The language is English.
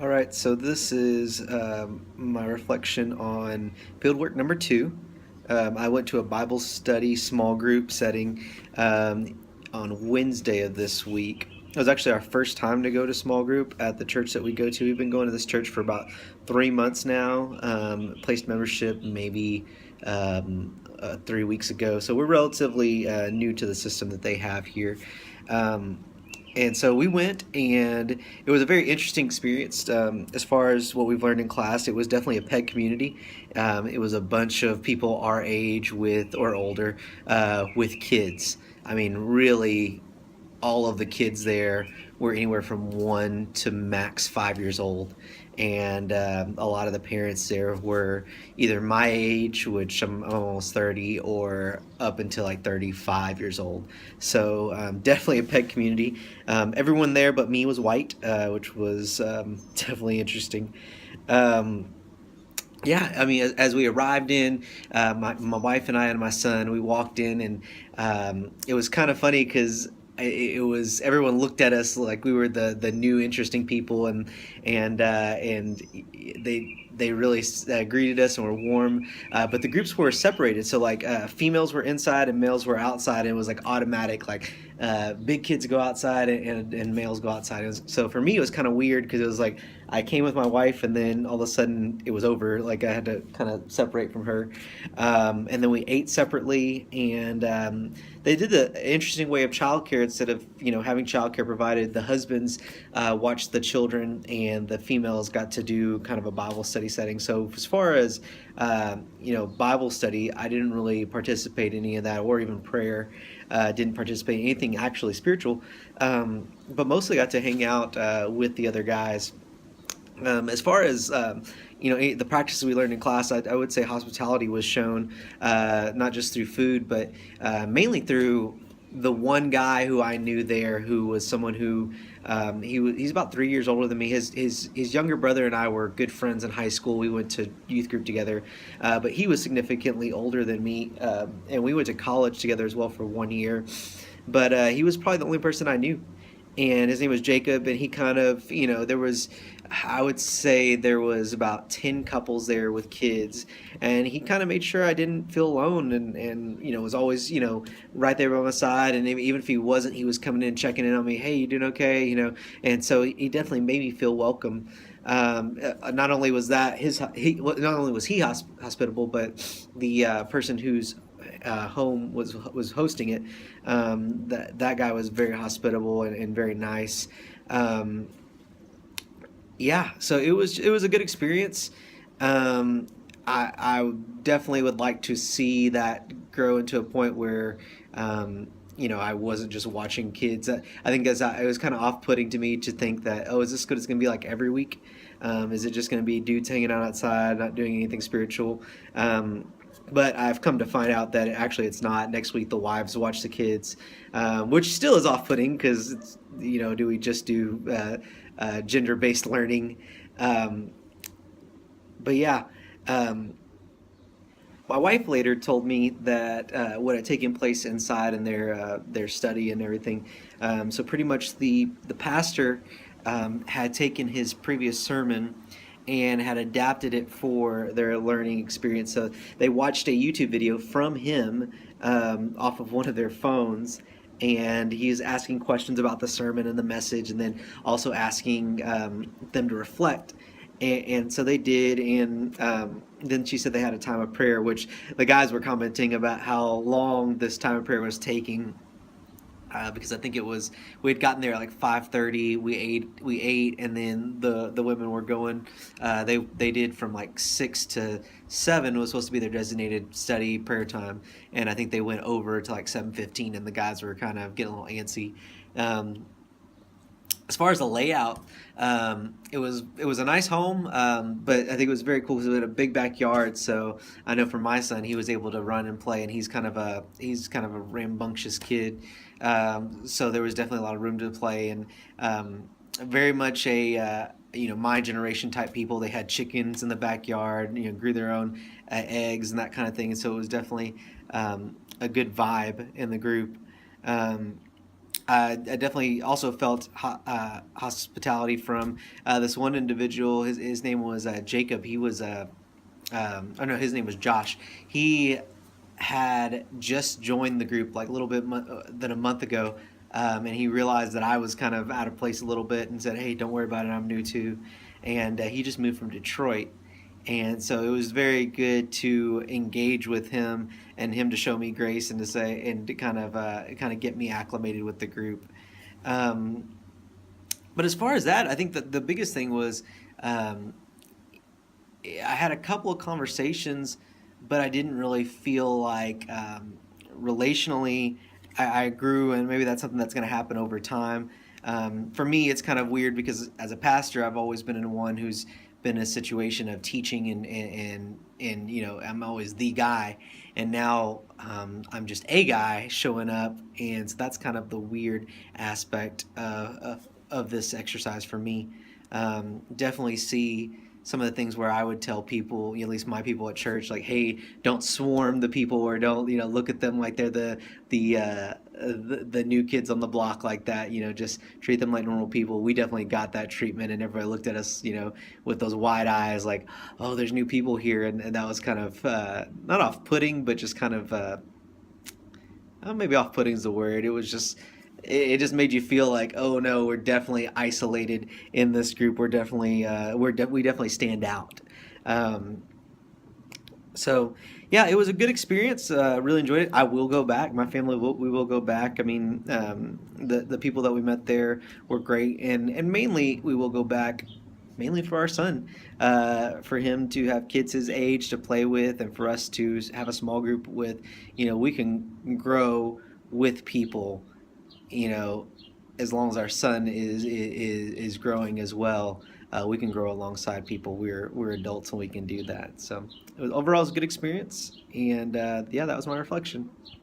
All right, so this is my reflection on Fieldwork number two. I went to a Bible study small group setting on Wednesday of this week. It was actually our first time to go to small group at the church that we go to. We've been going to this church for about 3 months now. Placed membership maybe 3 weeks ago, so we're relatively new to the system that they have here. Um, and so we went, and it was a very interesting experience. As far as what we've learned in class, it was definitely a pet community. It was a bunch of people our age with or older with kids. I mean, really, all of the kids there were anywhere from 1 to max 5 years old, and a lot of the parents there were either my age, which I'm almost 30, or up until like 35 years old. So definitely a pet community. Everyone there but me was white, which was definitely interesting. Um, yeah, I mean, as we arrived in, my wife and I and my son, we walked in, and it was kind of funny because it was everyone looked at us like we were the new interesting people, and they really greeted us and were warm. But the groups were separated, so like females were inside and males were outside, and it was like automatic, like big kids go outside and males go outside. So for me, it was kind of weird because it was like I came with my wife, and then all of a sudden it was over. Like I had to kind of separate from her, and then we ate separately. And they did the interesting way of childcare. Instead of having childcare provided, the husbands watched the children, and the females got to do kind of a Bible study setting. So as far as Bible study, I didn't really participate in any of that, or even prayer. Didn't participate in anything actually spiritual, but mostly got to hang out with the other guys. As far as the practices we learned in class, I would say hospitality was shown, not just through food, but mainly through the one guy who I knew there, who was someone who he's about 3 years older than me. His younger brother and I were good friends in high school. We went to youth group together, but he was significantly older than me, and we went to college together as well for 1 year. But he was probably the only person I knew, and his name was Jacob. And he kind of, there was, I would say there was about 10 couples there with kids, and he kind of made sure I didn't feel alone, and was always, right there by my side. And even if he wasn't, he was coming in, checking in on me. Hey, you doing okay? And so he definitely made me feel welcome. Not only was that not only was he hospitable, but the person whose home was hosting it. That guy was very hospitable and very nice. Um, yeah, so it was a good experience. I definitely would like to see that grow into a point where I wasn't just watching kids. I think it was kind of off-putting to me to think that, oh, is this good? It's going to be like every week? Is it just going to be dudes hanging out outside, not doing anything spiritual? But I've come to find out that actually it's not. Next week the wives watch the kids, which still is off-putting because do we just do gender-based learning? Um, but yeah, um, my wife later told me that what had taken place inside in their study and everything. So pretty much the pastor had taken his previous sermon and had adapted it for their learning experience. So they watched a YouTube video from him off of one of their phones, and he's asking questions about the sermon and the message, and then also asking them to reflect. And so they did, and then she said they had a time of prayer, which the guys were commenting about how long this time of prayer was taking, because I think it was we had gotten there at like 5:30. We ate, and then the women were going. They did from like 6 to 7 was supposed to be their designated study prayer time, and I think they went over to like 7:15, and the guys were kind of getting a little antsy. Um, as far as the layout, it was a nice home, but I think it was very cool because it had a big backyard. So I know for my son, he was able to run and play, and he's kind of a rambunctious kid. So there was definitely a lot of room to play, and very much a my generation type people. They had chickens in the backyard, grew their own eggs and that kind of thing. And so it was definitely a good vibe in the group. Um, I definitely also felt hospitality from this one individual. His name was Jacob. He was oh no, his name was Josh. He had just joined the group like a little bit than a month ago, and he realized that I was kind of out of place a little bit, and said, "Hey, don't worry about it. I'm new too." And he just moved from Detroit, and so it was very good to engage with him and him to show me grace and to say and to kind of get me acclimated with the group. Um, but as far as that, I think that the biggest thing was um, I had a couple of conversations, but I didn't really feel like relationally I grew, and maybe that's something that's going to happen over time. For me, it's kind of weird because as a pastor, I've always been in one who's been in a situation of teaching and I'm always the guy, and now I'm just a guy showing up, and so that's kind of the weird aspect of this exercise for me. Definitely see some of the things where I would tell people, at least my people at church, like, hey, don't swarm the people, or don't, look at them like they're the new kids on the block like that. Just treat them like normal people. We definitely got that treatment, and everybody looked at us, with those wide eyes, like, oh, there's new people here, and that was kind of not off-putting, but just kind of maybe off-putting is the word. It was just it just made you feel like, oh no, we're definitely isolated in this group. We're definitely we definitely stand out. Um, so yeah, it was a good experience. Really enjoyed it. I will go back. My family we will go back. I mean, the people that we met there were great, and mainly we will go back mainly for our son, for him to have kids his age to play with, and for us to have a small group with. We can grow with people, you know, as long as our son is growing as well, we can grow alongside people. We're adults and we can do that. So overall, it was a good experience, and yeah, that was my reflection.